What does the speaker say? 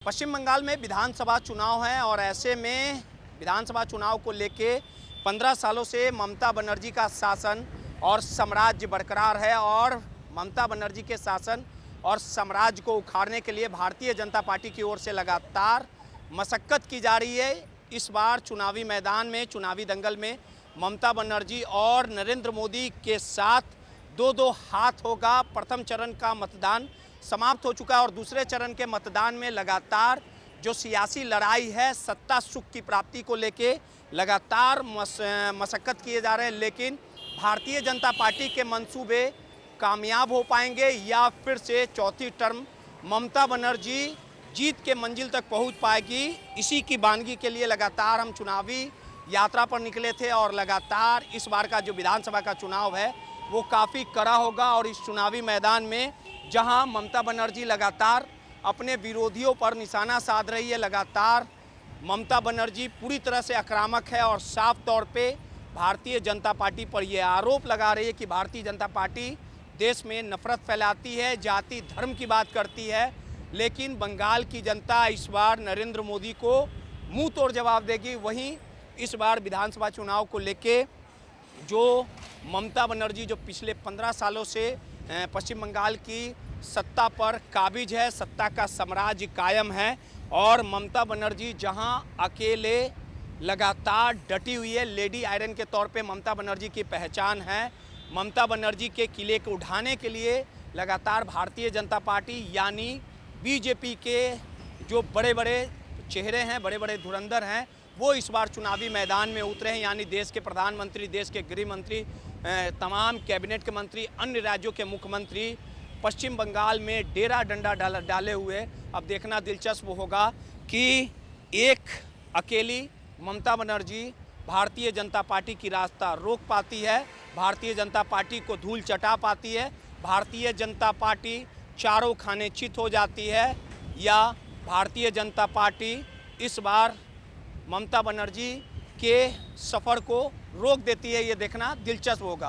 पश्चिम बंगाल में विधानसभा चुनाव है और ऐसे में विधानसभा चुनाव को लेके 15 सालों से ममता बनर्जी का शासन और साम्राज्य बरकरार है और ममता बनर्जी के शासन और साम्राज्य को उखाड़ने के लिए भारतीय जनता पार्टी की ओर से लगातार मशक्कत की जा रही है। इस बार चुनावी मैदान में, चुनावी दंगल में ममता बनर्जी और नरेंद्र मोदी के साथ दो हाथ होगा। प्रथम चरण का मतदान समाप्त हो चुका है और दूसरे चरण के मतदान में लगातार जो सियासी लड़ाई है, सत्ता सुख की प्राप्ति को लेके लगातार मशक्कत किए जा रहे हैं। लेकिन भारतीय जनता पार्टी के मंसूबे कामयाब हो पाएंगे या फिर से चौथी टर्म ममता बनर्जी जीत के मंजिल तक पहुंच पाएगी, इसी की बानगी के लिए लगातार हम चुनावी यात्रा पर निकले थे और लगातार इस बार का जो विधानसभा का चुनाव है वो काफ़ी कड़ा होगा। और इस चुनावी मैदान में जहां ममता बनर्जी लगातार अपने विरोधियों पर निशाना साध रही है, लगातार ममता बनर्जी पूरी तरह से आक्रामक है और साफ तौर पे भारतीय जनता पार्टी पर यह आरोप लगा रही है कि भारतीय जनता पार्टी देश में नफरत फैलाती है, जाति धर्म की बात करती है। लेकिन बंगाल की जनता इस बार नरेंद्र मोदी को मुंह तोड़ जवाब देगी। वहीं इस बार विधानसभा चुनाव को लेके जो ममता बनर्जी जो पिछले 15 सालों से पश्चिम बंगाल की सत्ता पर काबिज है, सत्ता का साम्राज्य कायम है और ममता बनर्जी जहां अकेले लगातार डटी हुई है, लेडी आयरन के तौर पे ममता बनर्जी की पहचान है। ममता बनर्जी के किले को उठाने के लिए लगातार भारतीय जनता पार्टी यानी बीजेपी के जो बड़े बड़े चेहरे हैं, बड़े बड़े धुरंधर हैं, वो इस बार चुनावी मैदान में उतरे हैं। यानी देश के प्रधानमंत्री, देश के गृह मंत्री, तमाम कैबिनेट के मंत्री, अन्य राज्यों के मुख्यमंत्री पश्चिम बंगाल में डेरा डंडा डाले हुए। अब देखना दिलचस्प होगा कि एक अकेली ममता बनर्जी भारतीय जनता पार्टी की रास्ता रोक पाती है, भारतीय जनता पार्टी को धूल चटा पाती है, भारतीय जनता पार्टी चारों खाने चित हो जाती है, या भारतीय जनता पार्टी इस बार ममता बनर्जी के सफ़र को रोक देती है। ये देखना दिलचस्प होगा।